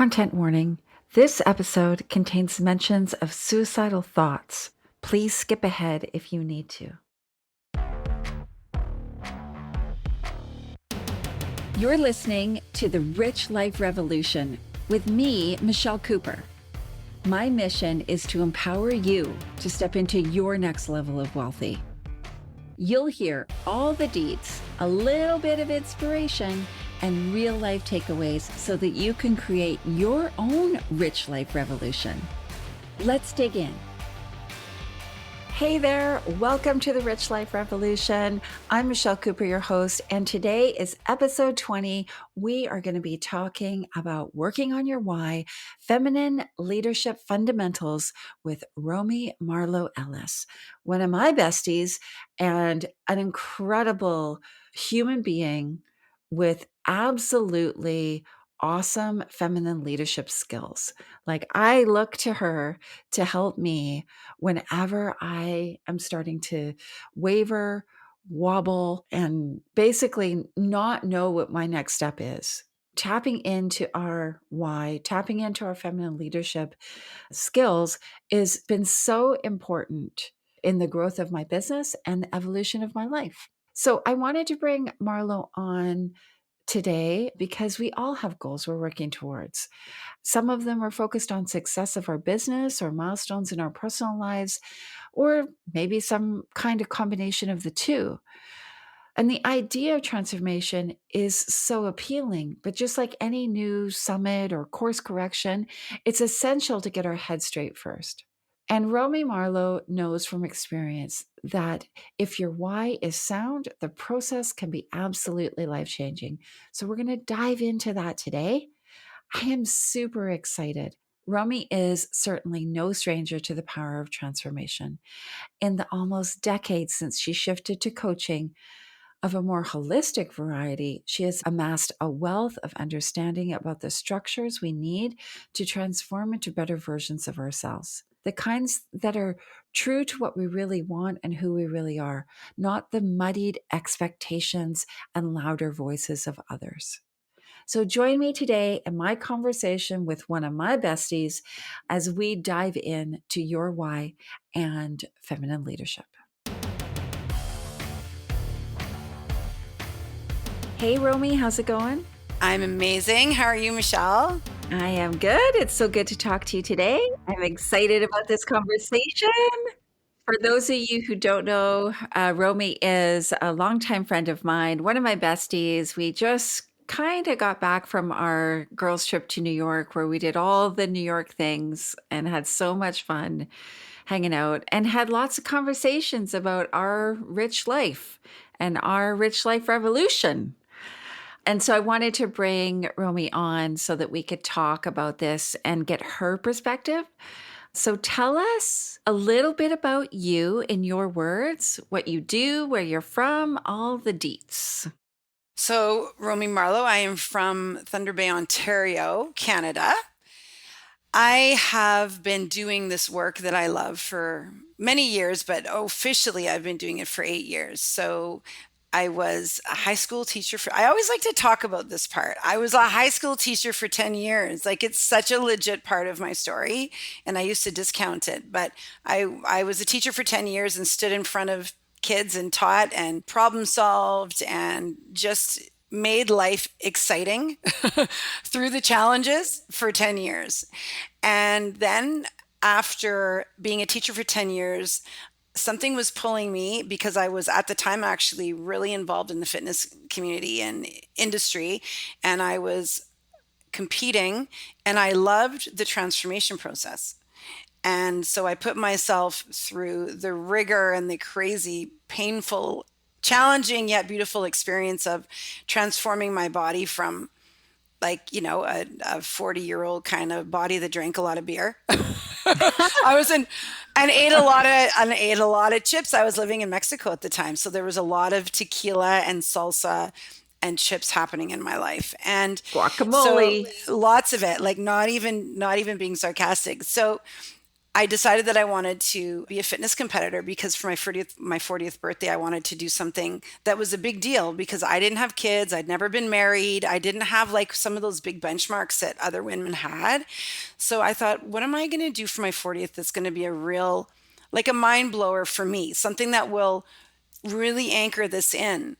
Content warning. This episode contains mentions of suicidal thoughts. Please skip ahead if you need to. You're listening to The Rich Life Revolution with me, Michelle Cooper. My mission is to empower you to step into your next level of wealthy. You'll hear all the deets, a little bit of inspiration, and real life takeaways so that you can create your own rich life revolution. Let's dig in. Hey there, welcome to the Rich Life Revolution. I'm Michelle Cooper, your host, and today is episode 20. We are going to be talking about working on your why, feminine leadership fundamentals with Romy Marlo Ellis, one of my besties and an incredible human being with absolutely awesome feminine leadership skills. Like, I look to her to help me whenever I am starting to waver, wobble, and basically not know what my next step is. Tapping into our why, tapping into our feminine leadership skills has been so important in the growth of my business and the evolution of my life. So I wanted to bring Marlo on today because we all have goals we're working towards. Some of them are focused on success of our business or milestones in our personal lives, or maybe some kind of combination of the two. And the idea of transformation is so appealing, but just like any new summit or course correction, it's essential to get our head straight first. And Romy Marlo knows from experience that if your why is sound, the process can be absolutely life-changing. So we're going to dive into that today. I am super excited. Romy is certainly no stranger to the power of transformation. In the almost decade since she shifted to coaching of a more holistic variety, she has amassed a wealth of understanding about the structures we need to transform into better versions of ourselves. The kinds that are true to what we really want and who we really are, not the muddied expectations and louder voices of others. So join me today in my conversation with one of my besties as we dive in to your why and feminine leadership. Hey, Romy, how's it going? I'm amazing. How are you, Michelle? I am good. It's so good to talk to you today. I'm excited about this conversation. For those of you who don't know, Romy is a longtime friend of mine, one of my besties. We just kind of got back from our girls' trip to New York, where we did all the New York things and had so much fun hanging out and had lots of conversations about our rich life and our rich life revolution. And so I wanted to bring Romy on so that we could talk about this and get her perspective. So tell us a little bit about you in your words, what you do, where you're from, all the deets. So, Romy Marlo, I am from Thunder Bay, Ontario, Canada. I have been doing this work that I love for many years, but officially I've been doing it for 8 years. So I was a high school teacher I always like to talk about this part. I was a high school teacher for 10 years. Like, it's such a legit part of my story, and I used to discount it. But I was a teacher for 10 years and stood in front of kids and taught and problem solved and just made life exciting through the challenges for 10 years. And then after being a teacher for 10 years, something was pulling me because I was at the time actually really involved in the fitness community and industry, and I was competing, and I loved the transformation process. And so I put myself through the rigor and the crazy, painful, challenging yet beautiful experience of transforming my body from, like, a 40-year-old kind of body that drank a lot of beer. I was in and ate a lot of chips. I was living in Mexico at the time, so there was a lot of tequila and salsa and chips happening in my life, and Guacamole. so lots of it. Like, not even being sarcastic. So I decided that I wanted to be a fitness competitor because for my 40th birthday, I wanted to do something that was a big deal because I didn't have kids. I'd never been married. I didn't have like some of those big benchmarks that other women had. So I thought, what am I going to do for my 40th that's going to be a real, like a mind blower for me, something that will really anchor this in.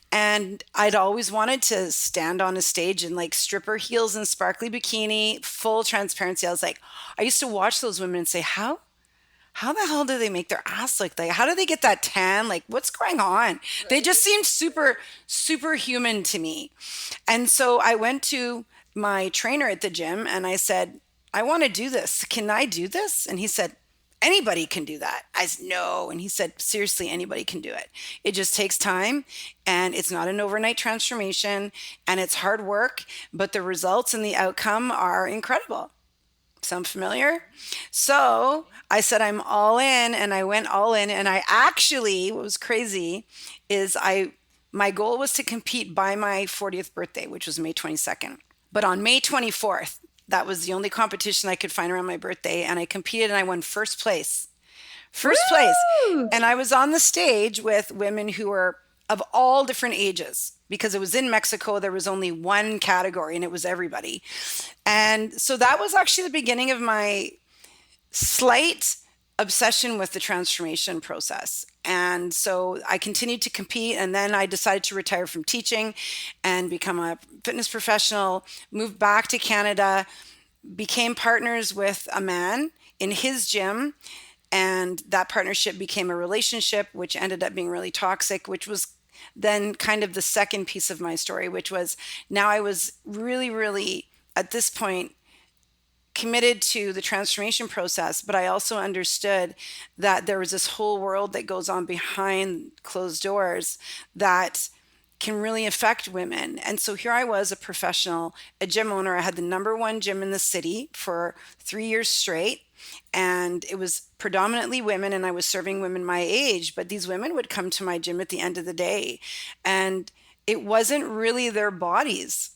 And I'd always wanted to stand on a stage in like stripper heels and sparkly bikini, full transparency. I was like, I used to watch those women and say, how the hell do they make their ass look like? How do they get that tan? Like, what's going on? They just seemed superhuman to me. And so I went to my trainer at the gym and I said, I want to do this. Can I do this? And he said, anybody can do that. I said, no. And he said, seriously, anybody can do it. It just takes time and it's not an overnight transformation and it's hard work, but the results and the outcome are incredible. Sound familiar? So I said, I'm all in, and I went all in. And I actually, what was crazy is my goal was to compete by my 40th birthday, which was May 22nd. But on May 24th, that was the only competition I could find around my birthday. And I competed and I won first place. First place. Woo! And I was on the stage with women who were of all different ages because it was in Mexico. There was only one category and it was everybody. And so that was actually the beginning of my slight obsession with the transformation process. And so I continued to compete and then I decided to retire from teaching and become a fitness professional, moved back to Canada, became partners with a man in his gym. And that partnership became a relationship, which ended up being really toxic, which was then kind of the second piece of my story, which was now I was really, really at this point committed to the transformation process, but I also understood that there was this whole world that goes on behind closed doors that can really affect women. And so here I was, a professional, a gym owner. I had the number one gym in the city for 3 years straight. And it was predominantly women, and I was serving women my age. But these women would come to my gym at the end of the day. And it wasn't really their bodies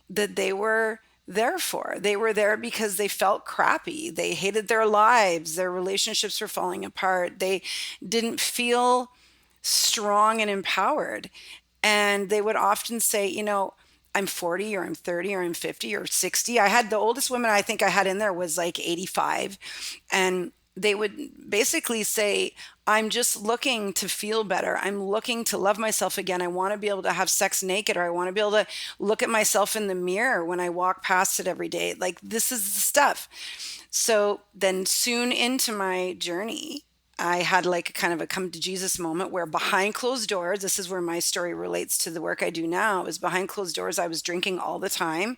that they were there for. They were there because they felt crappy. They hated their lives. Their relationships were falling apart. They didn't feel strong and empowered. And they would often say, I'm 40 or I'm 30 or I'm 50 or 60. I had the oldest woman I think I had in there was like 85. And they would basically say, I'm just looking to feel better. I'm looking to love myself again. I want to be able to have sex naked, or I want to be able to look at myself in the mirror when I walk past it every day. Like, this is the stuff. So then soon into my journey, I had like a kind of a come to Jesus moment where behind closed doors, this is where my story relates to the work I do now, is behind closed doors. I was drinking all the time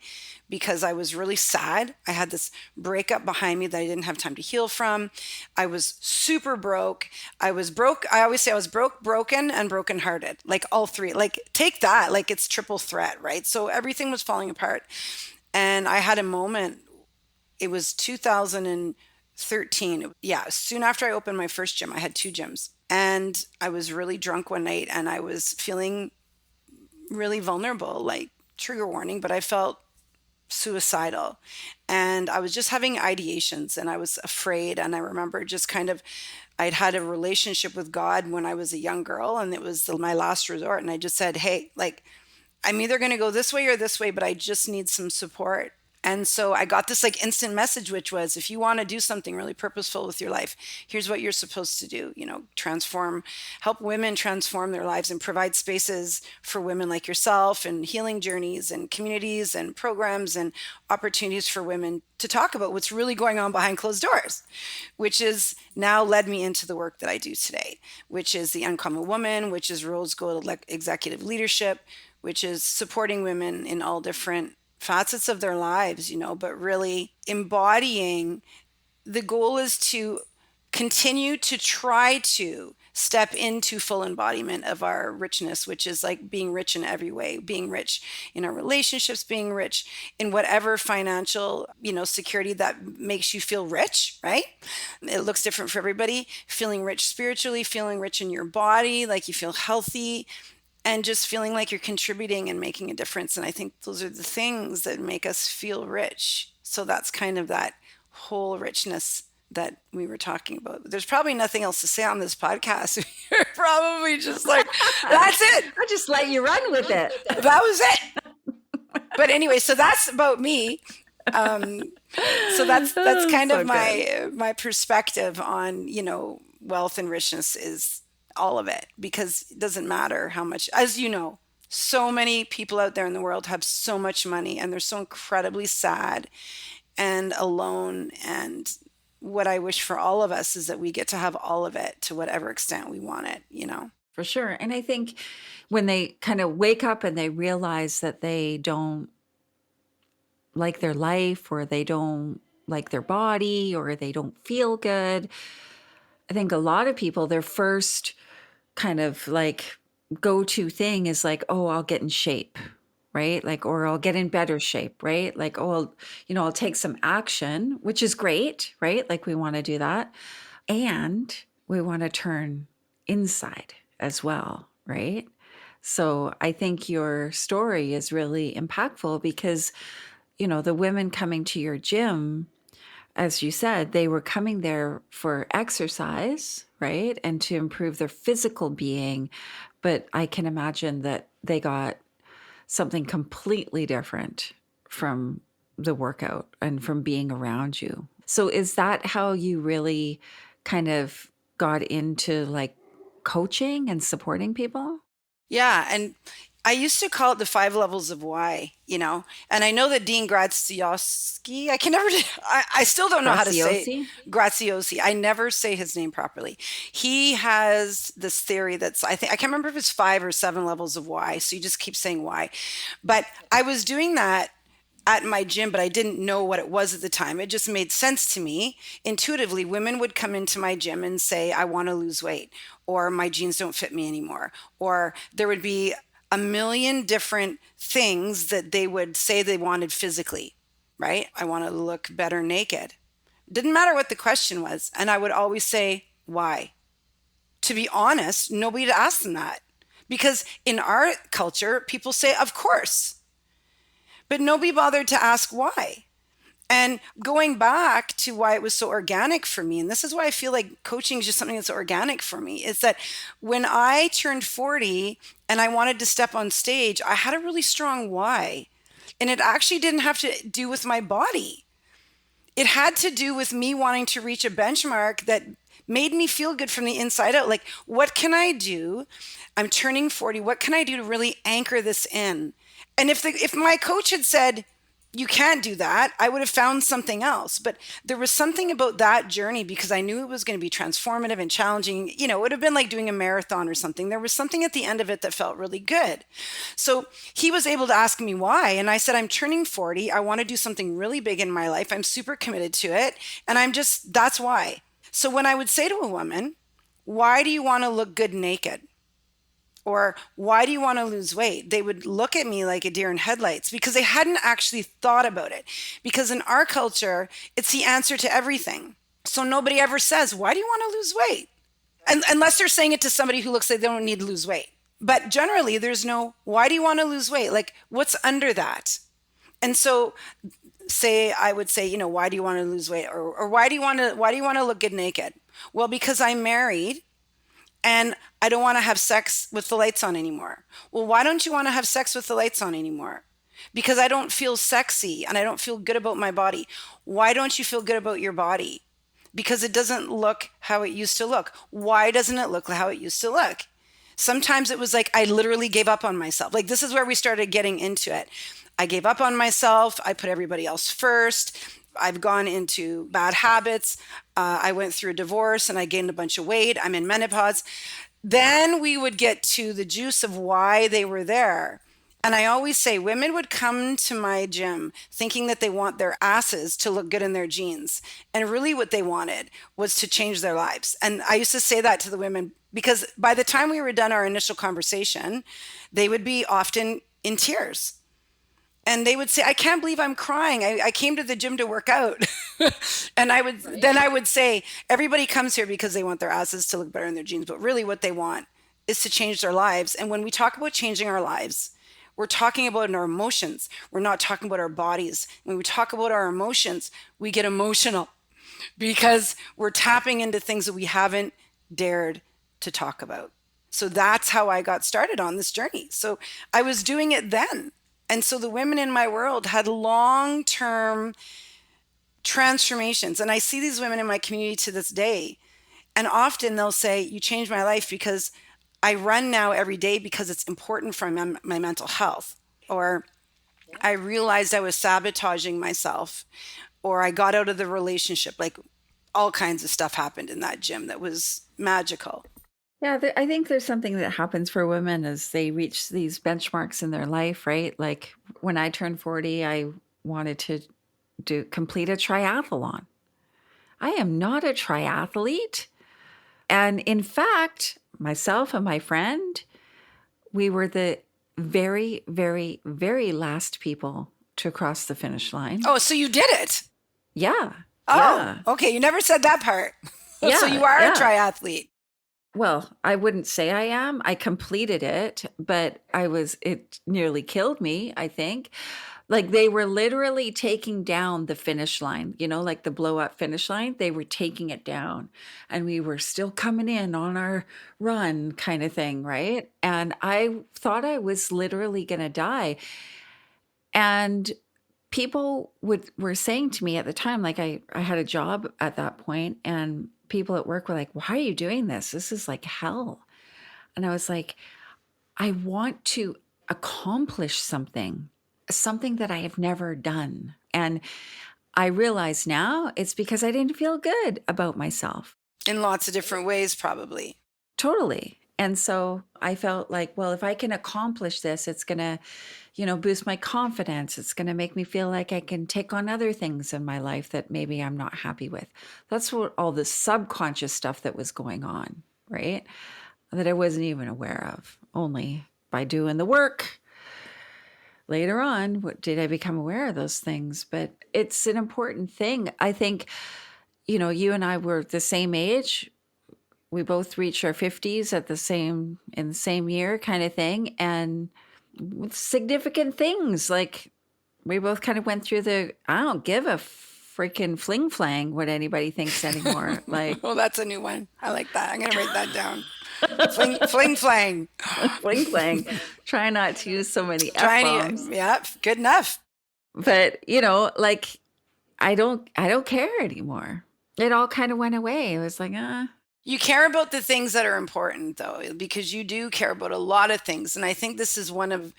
because I was really sad. I had this breakup behind me that I didn't have time to heal from. I was super broke. I was broke. I always say I was broke, broken, and brokenhearted, like all three. Like, take that, like it's triple threat, right? So everything was falling apart. And I had a moment, it was 2013. Yeah, soon after I opened my first gym, I had two gyms. And I was really drunk one night and I was feeling really vulnerable, like trigger warning, but I felt suicidal. And I was just having ideations and I was afraid. And I remember just kind of, I'd had a relationship with God when I was a young girl and it was my last resort. And I just said, hey, like, I'm either going to go this way or this way, but I just need some support. And so I got this like instant message, which was, if you want to do something really purposeful with your life, here's what you're supposed to do, help women transform their lives and provide spaces for women like yourself and healing journeys and communities and programs and opportunities for women to talk about what's really going on behind closed doors, which is now led me into the work that I do today, which is the Uncommon Woman, which is Rose Gold Executive Leadership, which is supporting women in all different facets of their lives, but really embodying. The goal is to continue to try to step into full embodiment of our richness, which is like being rich in every way, being rich in our relationships, being rich in whatever financial, security that makes you feel rich, right? It looks different for everybody. Feeling rich spiritually, feeling rich in your body, like you feel healthy, and just feeling like you're contributing and making a difference. And I think those are the things that make us feel rich. So that's kind of that whole richness that we were talking about. There's probably nothing else to say on this podcast. You're probably just like, that's it. I'll just let you run with it. That was it. But anyway, so that's about me. So that's kind So of good. my perspective on, wealth and richness is all of it, because it doesn't matter how much, as you know, so many people out there in the world have so much money and they're so incredibly sad and alone. And what I wish for all of us is that we get to have all of it to whatever extent we want it. For sure. And I think when they kind of wake up and they realize that they don't like their life, or they don't like their body, or they don't feel good, I think a lot of people, their first kind of like go-to thing is like, oh, I'll get in shape, right? Like, or I'll get in better shape, right? Like, oh, I'll take some action, which is great, right? Like we want to do that. And we want to turn inside as well, right? So I think your story is really impactful because, the women coming to your gym, as you said, they were coming there for exercise, right? And to improve their physical being. But I can imagine that they got something completely different from the workout and from being around you. So is that how you really kind of got into like coaching and supporting people? Yeah, and I used to call it the five levels of why. And I know that Dean Graziosi, I can never, I still don't know how to say Graziosi? Graziosi. I never say his name properly. He has this theory I can't remember if it's five or seven levels of why. So you just keep saying why. But I was doing that at my gym, but I didn't know what it was at the time. It just made sense to me. Intuitively, women would come into my gym and say, I want to lose weight, or my jeans don't fit me anymore. Or there would be a million different things that they would say they wanted physically, right? I want to look better naked. Didn't matter what the question was. And I would always say, why? To be honest, nobody would ask them that. Because in our culture, people say, of course. But nobody bothered to ask why. And going back to why it was so organic for me, and this is why I feel like coaching is just something that's organic for me, is that when I turned 40 and I wanted to step on stage, I had a really strong why. And it actually didn't have to do with my body. It had to do with me wanting to reach a benchmark that made me feel good from the inside out. Like, what can I do? I'm turning 40. What can I do to really anchor this in? And if my coach had said, you can't do that, I would have found something else. But there was something about that journey, because I knew it was going to be transformative and challenging. It would have been like doing a marathon or something. There was something at the end of it that felt really good. So he was able to ask me why. And I said, I'm turning 40. I want to do something really big in my life. I'm super committed to it. And that's why. So when I would say to a woman, why do you want to look good naked? Or why do you want to lose weight? They would look at me like a deer in headlights, because they hadn't actually thought about it. Because in our culture, it's the answer to everything. So nobody ever says, why do you want to lose weight? And unless they're saying it to somebody who looks like they don't need to lose weight. But generally, there's no, why do you want to lose weight? Like, what's under that? And so I would say, why do you want to lose weight? Or why do you want to look good naked? Well, because I'm married and I don't want to have sex with the lights on anymore. Well, why don't you want to have sex with the lights on anymore? Because I don't feel sexy and I don't feel good about my body. Why don't you feel good about your body? Because it doesn't look how it used to look. Why doesn't it look how it used to look? Sometimes it was like I literally gave up on myself. Like, this is where we started getting into it. I gave up on myself. I put everybody else first. I've gone into bad habits. I went through a divorce and I gained a bunch of weight. I'm in menopause. Then we would get to the juice of why they were there. And I always say women would come to my gym thinking that they want their asses to look good in their jeans. And really what they wanted was to change their lives. And I used to say that to the women, because by the time we were done our initial conversation, they would be often in tears. And they would say, I can't believe I'm crying. I came to the gym to work out. And I would say, everybody comes here because they want their asses to look better in their jeans. But really what they want is to change their lives. And when we talk about changing our lives, we're talking about our emotions. We're not talking about our bodies. When we talk about our emotions, we get emotional. because we're tapping into things that we haven't dared to talk about. So that's how I got started on this journey. So I was doing it then. And so the women in my world had long term transformations. And I see these women in my community to this day. And often they'll say, "You changed my life because I run now every day because it's important for my mental health." Or I realized I was sabotaging myself, or I got out of the relationship. Like all kinds of stuff happened in that gym that was magical. Yeah, I think there's something that happens for women as they reach these benchmarks in their life, right? Like when I turned 40, I wanted to do complete a triathlon. I am not a triathlete. And in fact, myself and my friend, we were the very, very, very last people to cross the finish line. Oh, so you did it. Yeah. Oh, Yeah. okay. You never said that part. So Yeah. you are a Yeah. triathlete. Well, I wouldn't say I am. I completed it, but it nearly killed me, I think. Like they were literally taking down the finish line, like the blow up finish line. They were taking it down and we were still coming in on our run kind of thing, right? And I thought I was literally going to die. And people were saying to me at the time, like I had a job at that point, and people at work were like, "Why are you doing this? This is like hell." And I was like, I want to accomplish something that I have never done. And I realize now it's because I didn't feel good about myself. In lots of different ways, probably. Totally. And so I felt like, well, if I can accomplish this, it's going to, boost my confidence. It's going to make me feel like I can take on other things in my life that maybe I'm not happy with. That's what all the subconscious stuff that was going on, right? That I wasn't even aware of. Only by doing the work later on did I become aware of those things. But it's an important thing. I think, you and I were the same age. We both reached our 50s in the same year kind of thing. And with significant things, like we both kind of went through I don't give a freaking fling flang what anybody thinks anymore. Like, Well, that's a new one. I like that. I'm going to write that down. Fling flang. fling flang. Try not to use so many F-bombs. Yeah, good enough. But, like I don't care anymore. It all kind of went away. It was like, You care about the things that are important, though, because you do care about a lot of things. And I think this is one of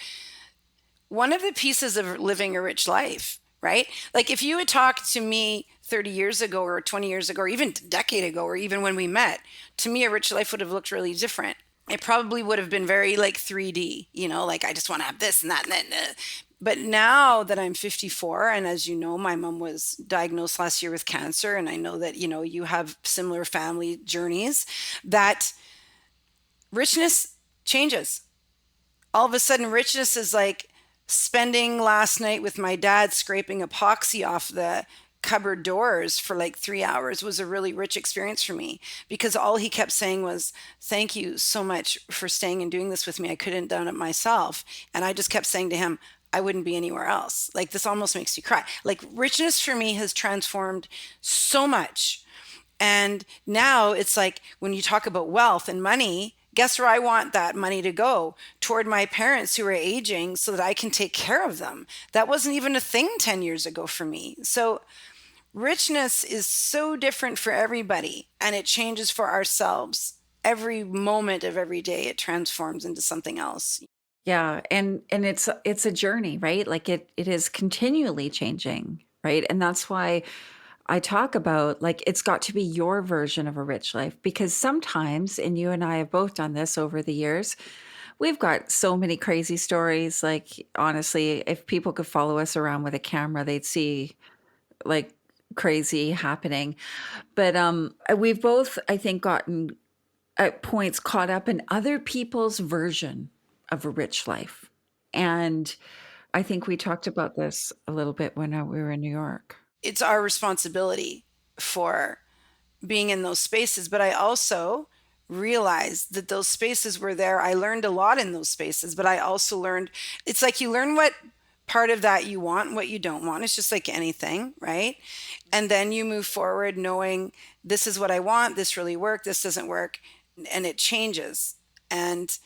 the pieces of living a rich life, right? Like if you had talked to me 30 years ago or 20 years ago, or even a decade ago, or even when we met, to me, a rich life would have looked really different. It probably would have been very like 3D, like I just want to have this and that and that. But now that I'm 54, and as you know, my mom was diagnosed last year with cancer, and I know that, you have similar family journeys, that richness changes. All of a sudden, richness is like spending last night with my dad scraping epoxy off the cupboard doors for like 3 hours was a really rich experience for me, because all he kept saying was, "Thank you so much for staying and doing this with me. I couldn't have done it myself." And I just kept saying to him, "I wouldn't be anywhere else." Like this almost makes you cry. Like richness for me has transformed so much. And now it's like when you talk about wealth and money, guess where I want that money to go? Toward my parents who are aging so that I can take care of them. That wasn't even a thing 10 years ago for me. So richness is so different for everybody, and it changes for ourselves. Every moment of every day, it transforms into something else. yeah. And it's a journey, right? Like it is continually changing, right? And that's why I talk about like it's got to be your version of a rich life, because sometimes, and you and I have both done this over the years, we've got so many crazy stories. Like honestly, if people could follow us around with a camera, they'd see like crazy happening. But we've both, I think, gotten at points caught up in other people's version of a rich life. And I think we talked about this a little bit when we were in New York. It's our responsibility for being in those spaces. But I also realized that those spaces were there. I learned a lot in those spaces, but I also learned, it's like you learn what part of that you want, what you don't want. It's just like anything, right? And then you move forward knowing this is what I want, this really worked, this doesn't work, and it changes. And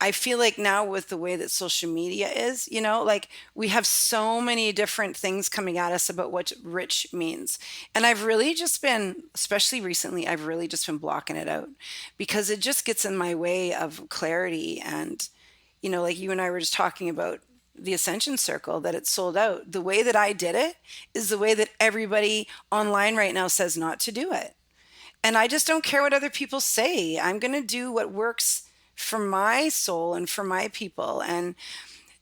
I feel like now with the way that social media is, like we have so many different things coming at us about what rich means. And I've really just been, especially recently, I've really just been blocking it out because it just gets in my way of clarity. And, like you and I were just talking about the Ascension Circle, that it's sold out. The way that I did it is the way that everybody online right now says not to do it. And I just don't care what other people say. I'm going to do what works for my soul and for my people. And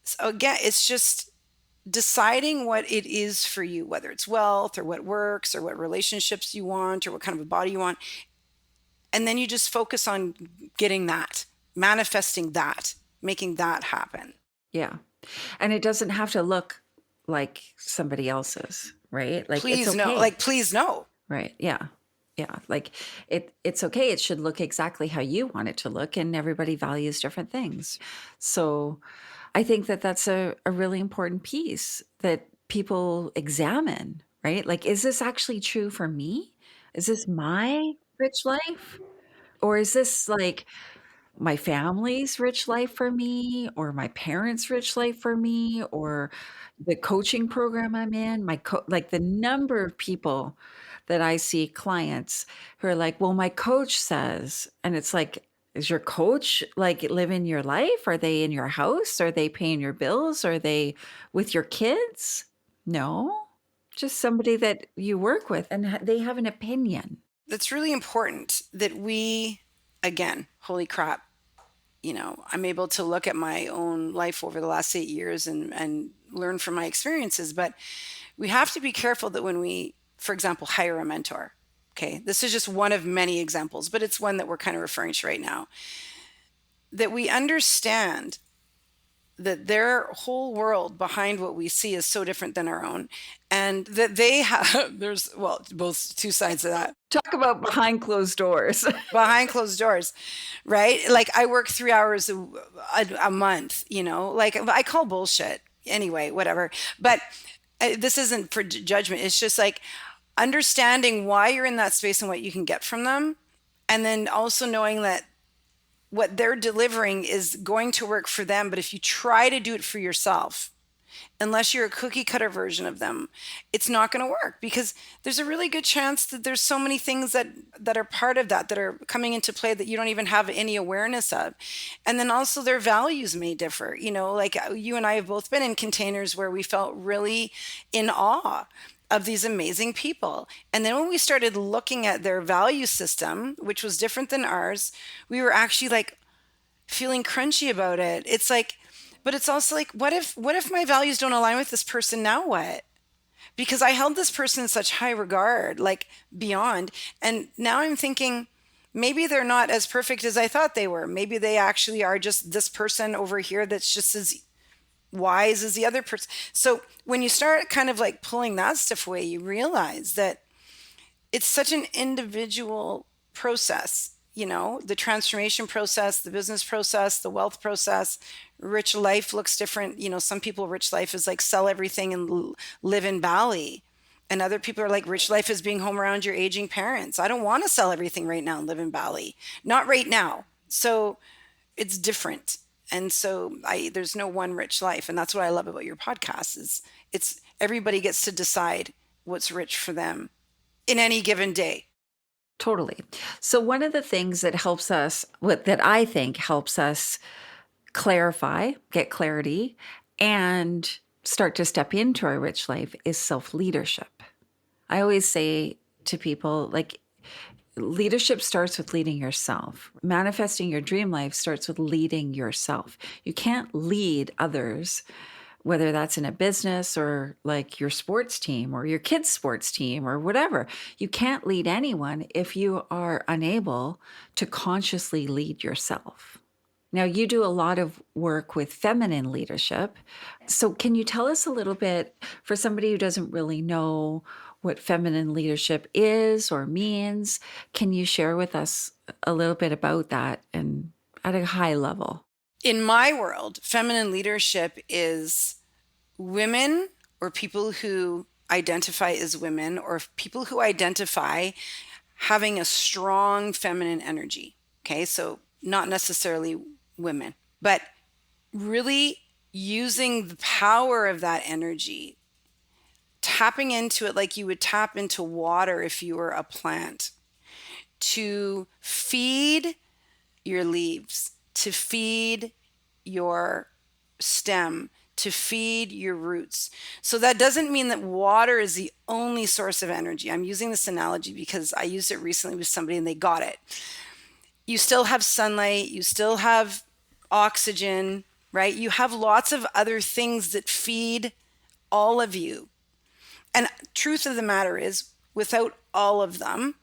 so again, it's just deciding what it is for you, whether it's wealth or what works or what relationships you want or what kind of a body you want. And then you just focus on getting that, manifesting that, making that happen. Yeah. And it doesn't have to look like somebody else's, right? Like, Please it's no, okay. like, please no. Right. Yeah. Yeah. Like it's okay. It should look exactly how you want it to look, and everybody values different things. So I think that that's a really important piece that people examine, right? Like, is this actually true for me? Is this my rich life? Or is this like my family's rich life for me, or my parents' rich life for me, or the coaching program I'm in? Like the number of people that I see, clients who are like, well, my coach says, and it's like, is your coach like living your life? Are they in your house? Are they paying your bills? Are they with your kids? No, just somebody that you work with, and they have an opinion. It's really important that we, again, holy crap, I'm able to look at my own life over the last 8 years and learn from my experiences. But we have to be careful that when we, for example, hire a mentor, okay, this is just one of many examples, but it's one that we're kind of referring to right now, that we understand that their whole world behind what we see is so different than our own. And that they have, there's, well, both two sides of that. Talk about behind closed doors. Behind closed doors, right? Like I work 3 hours a month, like I call bullshit anyway, whatever. But this isn't for judgment. It's just like understanding why you're in that space and what you can get from them. And then also knowing that what they're delivering is going to work for them. But if you try to do it for yourself, unless you're a cookie cutter version of them, it's not going to work, because there's a really good chance that there's so many things that are part of that are coming into play that you don't even have any awareness of. And then also their values may differ. Like you and I have both been in containers where we felt really in awe of these amazing people. And then when we started looking at their value system, which was different than ours, we were actually like feeling crunchy about it. It's like, but it's also like, what if my values don't align with this person? Now what? Because I held this person in such high regard, like beyond. And now I'm thinking, maybe they're not as perfect as I thought they were. Maybe they actually are just this person over here that's just as wise as the other person. So when you start kind of like pulling that stuff away, you realize that it's such an individual process. The transformation process, the business process, the wealth process. Rich life looks different. Some people, rich life is like sell everything and live in Bali. And other people are like, rich life is being home around your aging parents. I don't want to sell everything right now and live in Bali. Not right now. So it's different. And so there's no one rich life. And that's what I love about your podcast is it's everybody gets to decide what's rich for them in any given day. Totally. So one of the things that helps us, that I think helps us clarify, get clarity, and start to step into our rich life is self-leadership. I always say to people, like, leadership starts with leading yourself. Manifesting your dream life starts with leading yourself. You can't lead others, whether that's in a business or like your sports team or your kids' sports team or whatever. You can't lead anyone if you are unable to consciously lead yourself. Now, you do a lot of work with feminine leadership. So can you tell us a little bit, for somebody who doesn't really know what feminine leadership is or means, can you share with us a little bit about that and at a high level? In my world, feminine leadership is women or people who identify as women or people who identify having a strong feminine energy. Okay, so not necessarily women, but really using the power of that energy, tapping into it like you would tap into water if you were a plant, to feed your leaves, to feed your stem, to feed your roots. So that doesn't mean that water is the only source of energy. I'm using this analogy because I used it recently with somebody and they got it. You still have sunlight, you still have oxygen, right? You have lots of other things that feed all of you. And truth of the matter is, without all of them,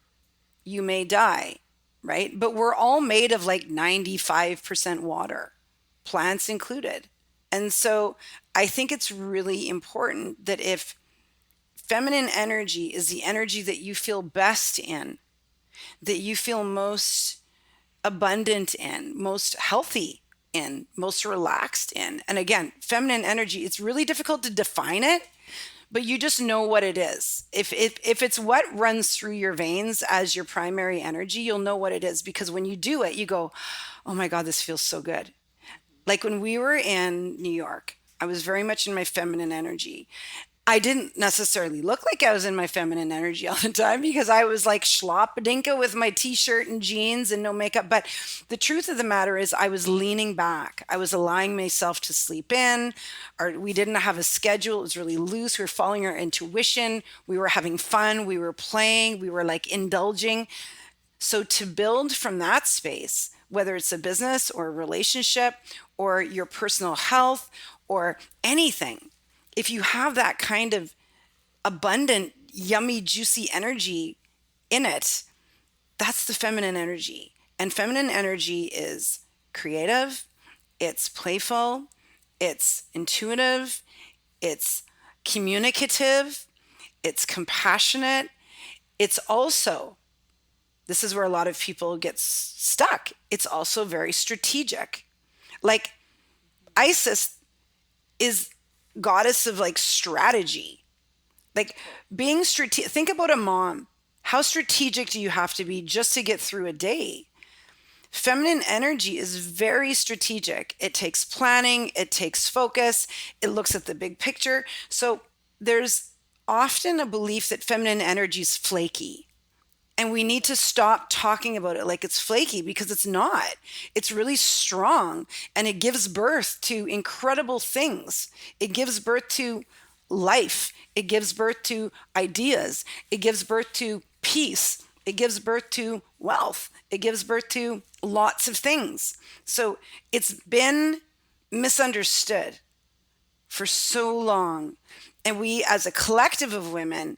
you may die, right? But we're all made of like 95% water, plants included. And so I think it's really important that if feminine energy is the energy that you feel best in, that you feel most abundant in, most healthy in, most relaxed in. And again, feminine energy, it's really difficult to define it, but you just know what it is. If it's what runs through your veins as your primary energy, you'll know what it is, because when you do it, you go, "Oh my God, this feels so good." Like when we were in New York, I was very much in my feminine energy. I didn't necessarily look like I was in my feminine energy all the time because I was like schloppadinka with my t-shirt and jeans and no makeup. But the truth of the matter is I was leaning back. I was allowing myself to sleep in, or we didn't have a schedule. It was really loose. We were following our intuition. We were having fun. We were playing. We were like indulging. So to build from that space, whether it's a business or a relationship or your personal health or anything, if you have that kind of abundant, yummy, juicy energy in it, that's the feminine energy. And feminine energy is creative, it's playful, it's intuitive, it's communicative, it's compassionate. It's also, this is where a lot of people get stuck. It's also very strategic. Like Isis is goddess of like strategy. Like being strategic. Think about a mom. How strategic do you have to be just to get through a day? Feminine energy is very strategic. It takes planning, it takes focus, it looks at the big picture. So there's often a belief that feminine energy is flaky. And we need to stop talking about it like it's flaky, because it's not. It's really strong and it gives birth to incredible things. It gives birth to life. It gives birth to ideas. It gives birth to peace. It gives birth to wealth. It gives birth to lots of things. So it's been misunderstood for so long. And we, as a collective of women,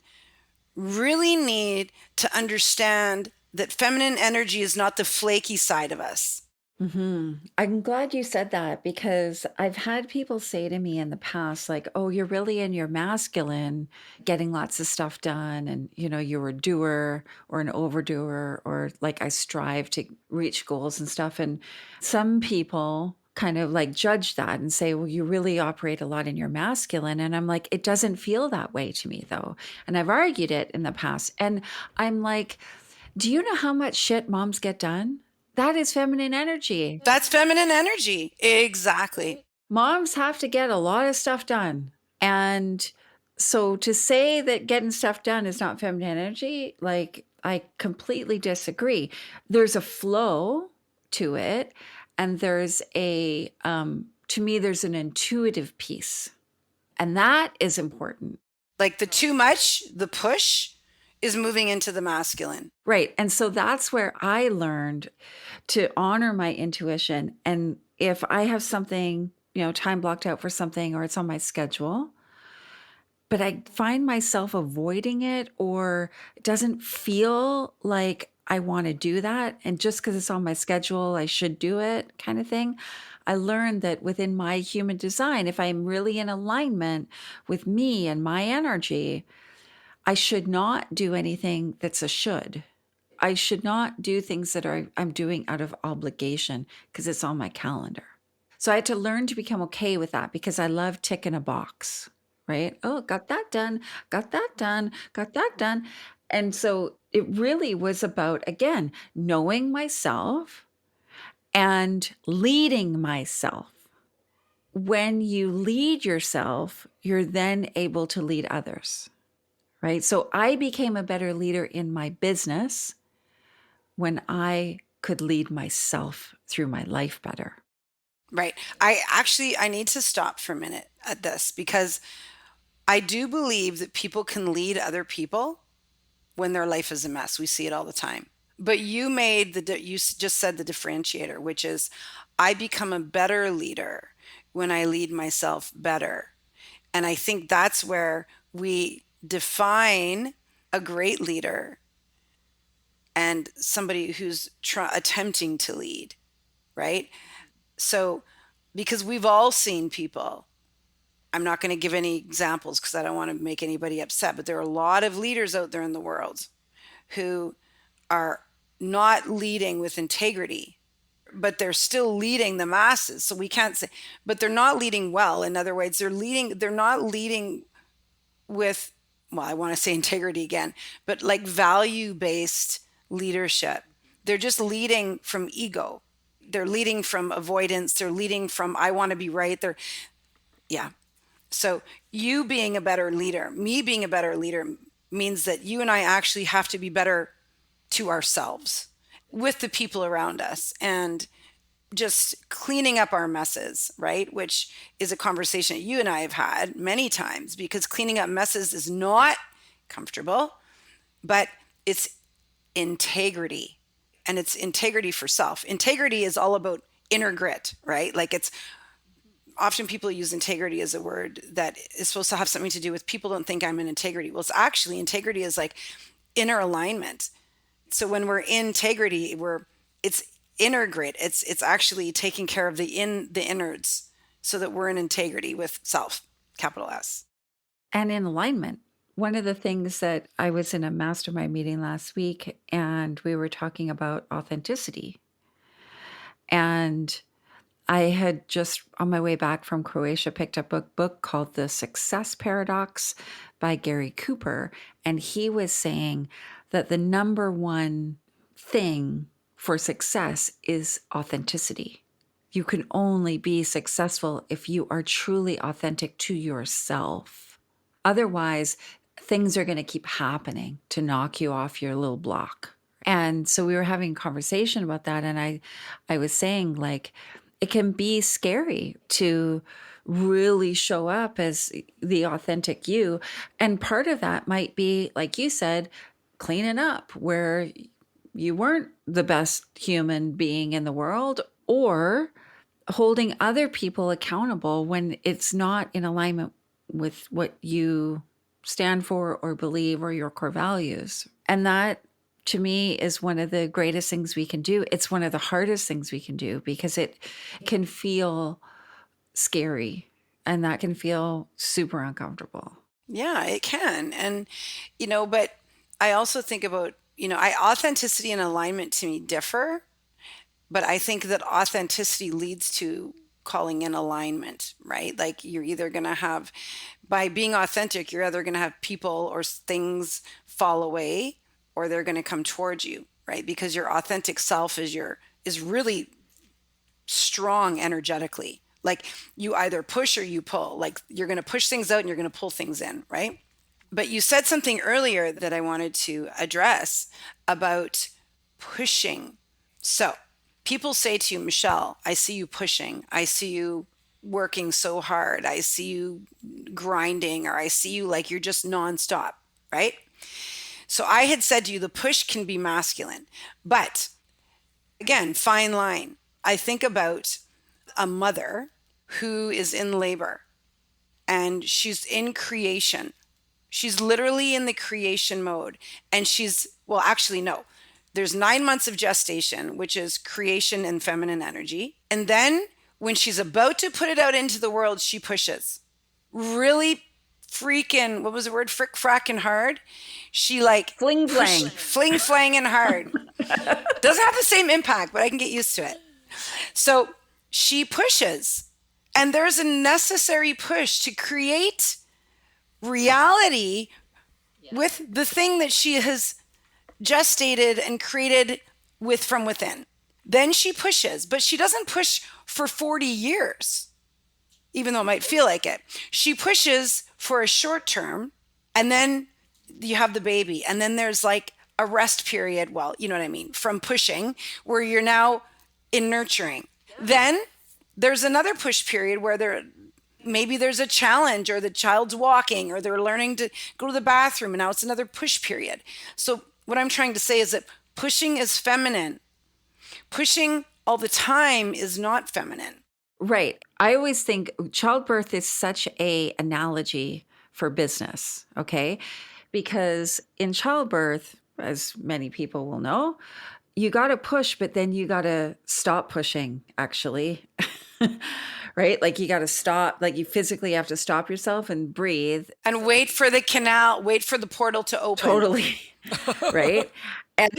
really need to understand that feminine energy is not the flaky side of us. I'm glad you said that, because I've had people say to me in the past, like, oh, you're really in your masculine, getting lots of stuff done. And, you're a doer or an overdoer, or like I strive to reach goals and stuff. And some people kind of like judge that and say, well, you really operate a lot in your masculine. And I'm like, it doesn't feel that way to me, though. And I've argued it in the past. And I'm like, do you know how much shit moms get done? That is feminine energy. That's feminine energy. Exactly. Moms have to get a lot of stuff done. And so to say that getting stuff done is not feminine energy, like I completely disagree. There's a flow to it. And there's to me, there's an intuitive piece. And that is important. Like the too much, the push is moving into the masculine. Right. And so that's where I learned to honor my intuition. And if I have something, time blocked out for something, or it's on my schedule, but I find myself avoiding it, or it doesn't feel like I want to do that, and just because it's on my schedule, I should do it, kind of thing. I learned that within my human design, if I'm really in alignment with me and my energy, I should not do anything that's a should. I should not do things that I'm doing out of obligation because it's on my calendar. So I had to learn to become okay with that because I love ticking a box, right? Oh, got that done, got that done, got that done. And so it really was about, again, knowing myself and leading myself. When you lead yourself, you're then able to lead others, right? So I became a better leader in my business when I could lead myself through my life better. Right. I need to stop for a minute at this because I do believe that people can lead other people when their life is a mess. We see it all the time. But you just said the differentiator, which is I become a better leader when I lead myself better. And I think that's where we define a great leader and somebody who's attempting to lead, right? So, because we've all seen people, I'm not going to give any examples because I don't want to make anybody upset, but there are a lot of leaders out there in the world who are not leading with integrity, but they're still leading the masses. So we can't say, but they're not leading well. In other words, they're not leading with, well, I want to say integrity again, but like value based leadership. They're just leading from ego. They're leading from avoidance. They're leading from, I want to be right. Yeah. So you being a better leader, me being a better leader means that you and I actually have to be better to ourselves with the people around us and just cleaning up our messes, right? Which is a conversation that you and I have had many times because cleaning up messes is not comfortable, but it's integrity, and it's integrity for self. Integrity is all about inner grit, right? Like it's often people use integrity as a word that is supposed to have something to do with people don't think I'm in integrity. Well, it's actually integrity is like inner alignment. So when we're in integrity, it's inner grit. It's actually taking care of the innards so that we're in integrity with self, capital S. And in alignment. One of the things that I was in a mastermind meeting last week and we were talking about authenticity. And I had just on my way back from Croatia picked up a book called The Success Paradox by Gary Cooper. And he was saying that the number one thing for success is authenticity. You can only be successful if you are truly authentic to yourself. Otherwise, things are going to keep happening to knock you off your little block. And so we were having a conversation about that. And I was saying, like, it can be scary to really show up as the authentic you. And part of that might be, like you said, cleaning up where you weren't the best human being in the world, or holding other people accountable when it's not in alignment with what you stand for or believe or your core values. And that to me is one of the greatest things we can do. It's one of the hardest things we can do because it can feel scary and that can feel super uncomfortable. Yeah, it can. And, but I also think about, authenticity and alignment to me differ, but I think that authenticity leads to calling in alignment, right? Like you're either going to have, by being authentic, you're either going to have people or things fall away or they're going to come towards you, right? Because your authentic self is really strong energetically. Like you either push or you pull. Like you're going to push things out and you're going to pull things in, right? But you said something earlier that I wanted to address about pushing. So people say to you, Michelle, I see you pushing. I see you working so hard. I see you grinding, or I see you like you're just nonstop, right? So I had said to you, the push can be masculine, but again, fine line. I think about a mother who is in labor and she's in creation. She's literally in the creation mode. And well, actually, no. There's 9 months of gestation, which is creation and feminine energy. And then when she's about to put it out into the world, she pushes. Really freaking, what was the word? Frick, frack, and hard. She like Fling flang. Fling flang and hard. Doesn't have the same impact, but I can get used to it. So she pushes. And there's a necessary push to create reality with the thing that she has gestated and created with from within. Then she pushes, but she doesn't push for 40 years, even though it might feel like it. She pushes for a short term, and then you have the baby. And then there's like a rest period. Well, you know what I mean? From pushing, where you're now in nurturing. Then there's another push period where maybe there's a challenge, or the child's walking, or they're learning to go to the bathroom, and now it's another push period. So what I'm trying to say is that pushing is feminine. Pushing all the time is not feminine. Right. I always think childbirth is such a analogy for business, okay? Because in childbirth, as many people will know, you got to push, but then you got to stop pushing, actually. Right? Like you got to stop, like you physically have to stop yourself and breathe. And wait for the canal, wait for the portal to open. Totally. Right? And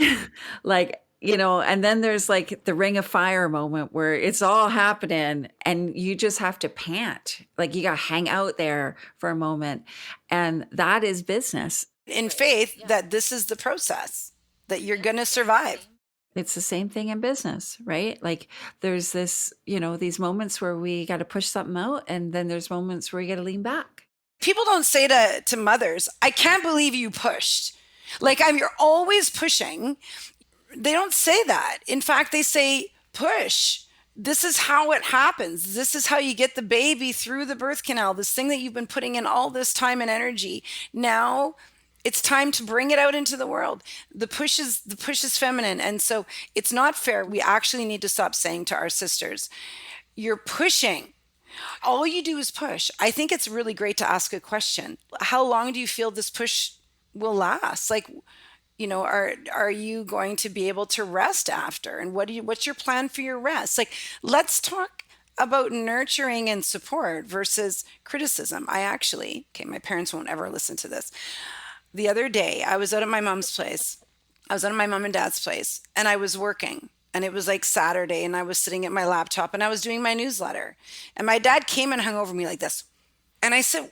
like, and then there's like the ring of fire moment where it's all happening and you just have to pant. Like you got to hang out there for a moment. And that is business. In faith that this is the process, that you're going to survive. It's the same thing in business, right? Like there's this, these moments where we got to push something out, and then there's moments where you got to lean back. People don't say to mothers, I can't believe you pushed. Like you're always pushing. They don't say that. In fact, they say, push. This is how it happens. This is how you get the baby through the birth canal, this thing that you've been putting in all this time and energy. Now it's time to bring it out into the world. The push is feminine. And so it's not fair. We actually need to stop saying to our sisters, you're pushing. All you do is push. I think it's really great to ask a question. How long do you feel this push will last? Like, are you going to be able to rest after? And what's your plan for your rest? Like, let's talk about nurturing and support versus criticism. My parents won't ever listen to this. The other day, I was out at my mom's place. I was out at my mom and dad's place, and I was working. And it was like Saturday, and I was sitting at my laptop, and I was doing my newsletter. And my dad came and hung over me like this. And I said,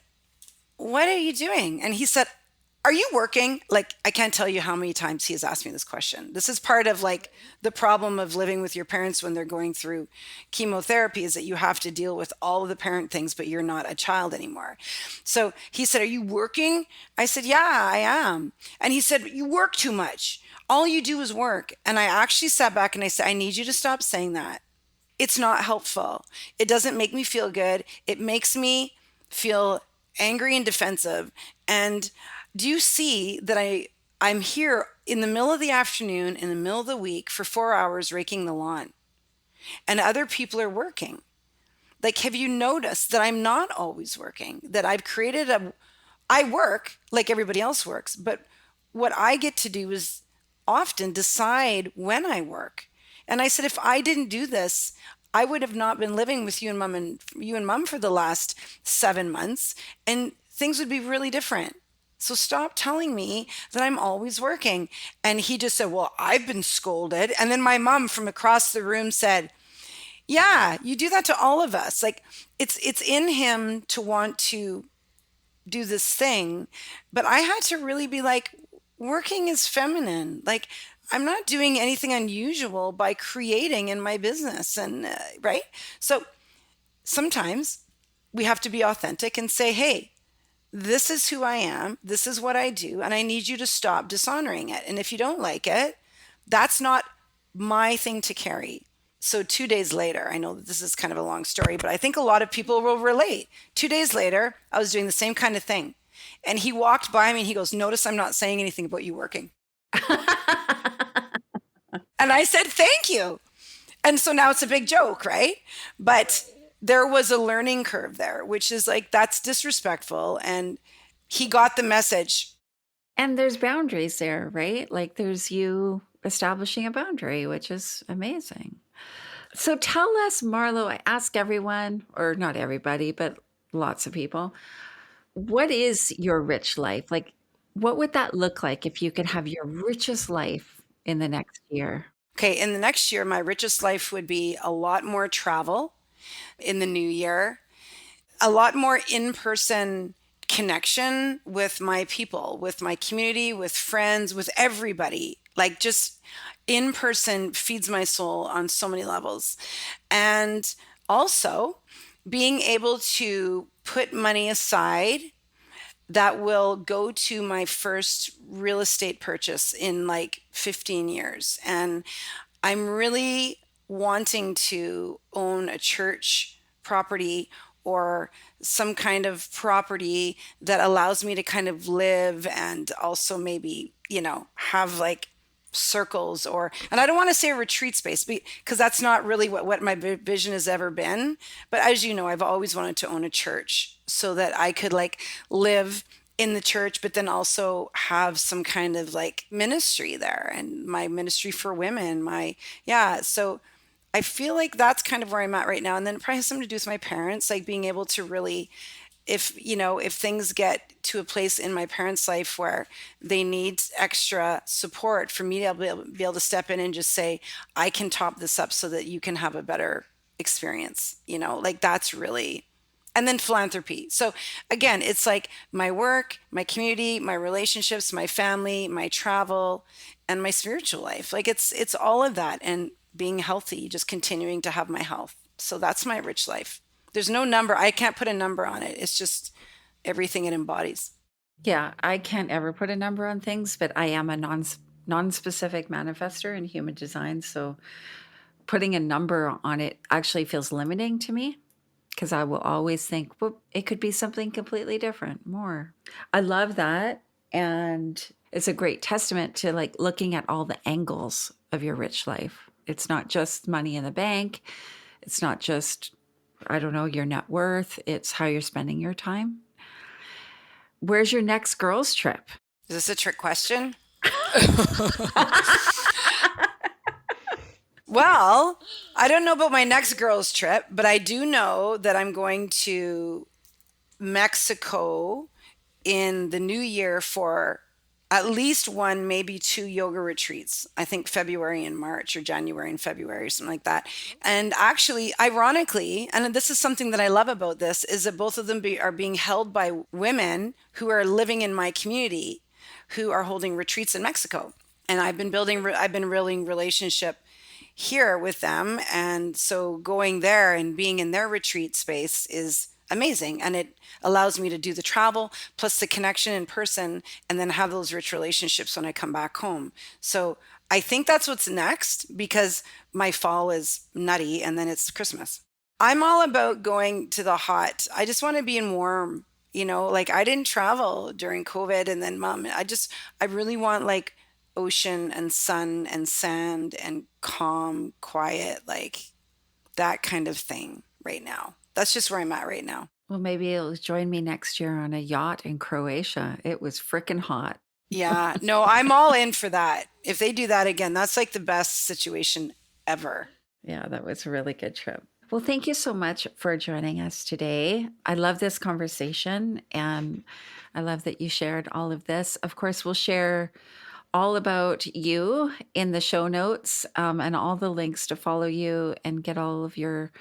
what are you doing? And he said, are you working? Like, I can't tell you how many times he has asked me this question. This is part of like the problem of living with your parents when they're going through chemotherapy, is that you have to deal with all of the parent things, but you're not a child anymore. So he said, are you working? I said, yeah, I am. And he said, you work too much. All you do is work. And I actually sat back and I said, I need you to stop saying that. It's not helpful. It doesn't make me feel good. It makes me feel angry and defensive. And do you see that I'm here in the middle of the afternoon, in the middle of the week for 4 hours raking the lawn, and other people are working? Like, have you noticed that I'm not always working? That I work like everybody else works, but what I get to do is often decide when I work. And I said, if I didn't do this, I would have not been living with you and mom for the last 7 months, and things would be really different. So stop telling me that I'm always working. And he just said, well, I've been scolded. And then my mom from across the room said, yeah, you do that to all of us. Like it's in him to want to do this thing. But I had to really be like, working is feminine. Like I'm not doing anything unusual by creating in my business. And right. So sometimes we have to be authentic and say, hey, this is who I am. This is what I do. And I need you to stop dishonoring it. And if you don't like it, that's not my thing to carry. So 2 days later, I know that this is kind of a long story, but I think a lot of people will relate. 2 days later, I was doing the same kind of thing. And he walked by me and he goes, notice I'm not saying anything about you working. And I said, thank you. And so now it's a big joke, right? But there was a learning curve there, which is like, that's disrespectful. And he got the message. And there's boundaries there, right? Like there's you establishing a boundary, which is amazing. So tell us, Marlo, I ask everyone, or not everybody, but lots of people, what is your rich life? Like, what would that look like if you could have your richest life in the next year? Okay, in the next year, my richest life would be a lot more travel in the new year, a lot more in person connection with my people, with my community, with friends, with everybody. Like just in person feeds my soul on so many levels. And also being able to put money aside that will go to my first real estate purchase in like 15 years. And I'm really wanting to own a church property or some kind of property that allows me to kind of live and also maybe, have like circles or, and I don't want to say a retreat space because that's not really what my vision has ever been. But as you know, I've always wanted to own a church so that I could like live in the church, but then also have some kind of like ministry there and my ministry for women, yeah. So I feel like that's kind of where I'm at right now. And then it probably has something to do with my parents, like being able to really, if things get to a place in my parents' life where they need extra support for me to be able to step in and just say, I can top this up so that you can have a better experience, like that's really, and then philanthropy. So again, it's like my work, my community, my relationships, my family, my travel, and my spiritual life. Like it's all of that and being healthy, just continuing to have my health. So that's my rich life. There's no number. I can't put a number on it. It's just everything it embodies. Yeah, I can't ever put a number on things, but I am a non-specific manifester in human design, so putting a number on it actually feels limiting to me because I will always think, well, it could be something completely different, more. I love that, and it's a great testament to like looking at all the angles of your rich life. It's not just money in the bank. It's not just, I don't know, your net worth. It's how you're spending your time. Where's your next girls' trip? Is this a trick question? Well, I don't know about my next girls' trip, but I do know that I'm going to Mexico in the new year for at least one, maybe two yoga retreats. I think February and March or January and February, or something like that. And actually, ironically, and this is something that I love about this, is that both of them are being held by women who are living in my community who are holding retreats in Mexico. And I've been building relationship here with them. And so going there and being in their retreat space is amazing. And it allows me to do the travel plus the connection in person and then have those rich relationships when I come back home. So I think that's what's next because my fall is nutty and then it's Christmas. I'm all about going to the hot. I just want to be in warm, like I didn't travel during COVID and then I really want like ocean and sun and sand and calm, quiet, like that kind of thing right now. That's just where I'm at right now. Well, maybe you'll join me next year on a yacht in Croatia. It was frickin' hot. Yeah, no, I'm all in for that. If they do that again, that's like the best situation ever. Yeah, that was a really good trip. Well, thank you so much for joining us today. I love this conversation and I love that you shared all of this. Of course, we'll share all about you in the show notes and all the links to follow you and get all of your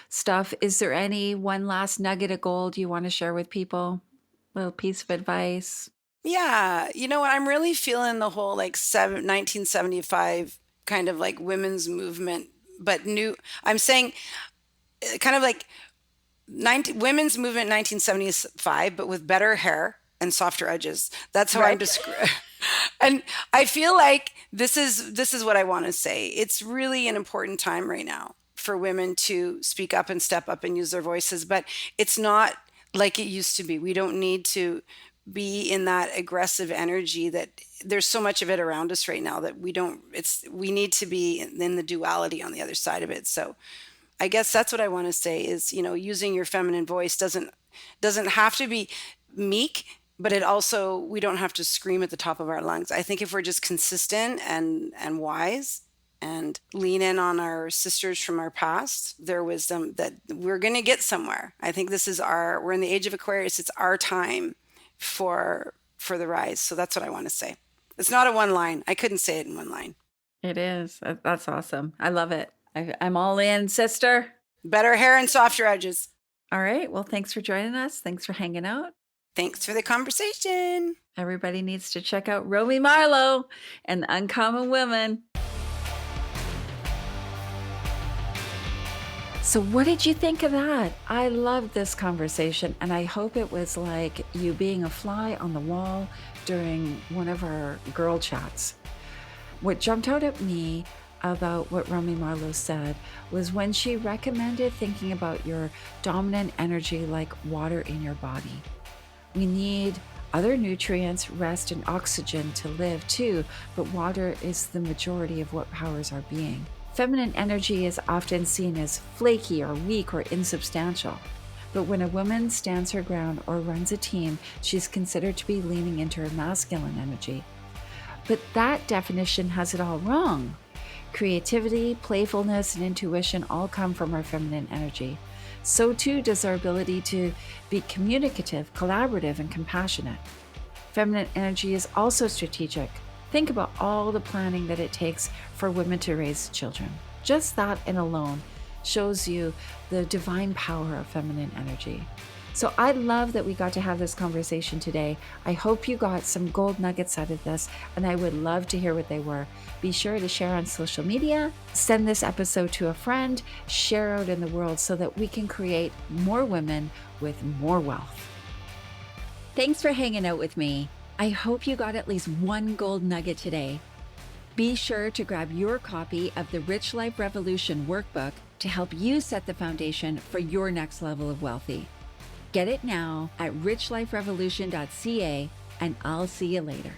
stuff. Is there any one last nugget of gold you want to share with people? Little piece of advice? Yeah, you know what? I'm really feeling the whole like 1975 kind of like women's movement, but new. I'm saying kind of like women's movement 1975, but with better hair and softer edges. That's how I'm Right. describing. And I feel like this is what I want to say. It's really an important time right now for women to speak up and step up and use their voices, but it's not like it used to be. We don't need to be in that aggressive energy that there's so much of it around us right now that we need to be in the duality on the other side of it. So I guess that's what I want to say is, using your feminine voice doesn't have to be meek, but we don't have to scream at the top of our lungs. I think if we're just consistent and wise and lean in on our sisters from our past, their wisdom, that we're going to get somewhere. I think we're in the age of Aquarius. It's our time for the rise. So that's what I want to say. It's not a one line. I couldn't say it in one line. It is. That's awesome. I love it. I'm all in, sister. Better hair and softer edges. All right. Well, thanks for joining us. Thanks for hanging out. Thanks for the conversation. Everybody needs to check out Romy Marlo and the Uncommon Women. So what did you think of that? I loved this conversation, and I hope it was like you being a fly on the wall during one of our girl chats. What jumped out at me about what Romy Marlo said was when she recommended thinking about your dominant energy like water in your body. We need other nutrients, rest, and oxygen to live too, but water is the majority of what powers our being. Feminine energy is often seen as flaky or weak or insubstantial. But when a woman stands her ground or runs a team, she's considered to be leaning into her masculine energy. But that definition has it all wrong. Creativity, playfulness, and intuition all come from our feminine energy. So too does our ability to be communicative, collaborative, and compassionate. Feminine energy is also strategic. Think about all the planning that it takes for women to raise children. Just that in alone shows you the divine power of feminine energy. So I love that we got to have this conversation today. I hope you got some gold nuggets out of this, and I would love to hear what they were. Be sure to share on social media, send this episode to a friend, share out in the world so that we can create more women with more wealth. Thanks for hanging out with me. I hope you got at least one gold nugget today. Be sure to grab your copy of the Rich Life Revolution workbook to help you set the foundation for your next level of wealthy. Get it now at richliferevolution.ca, and I'll see you later.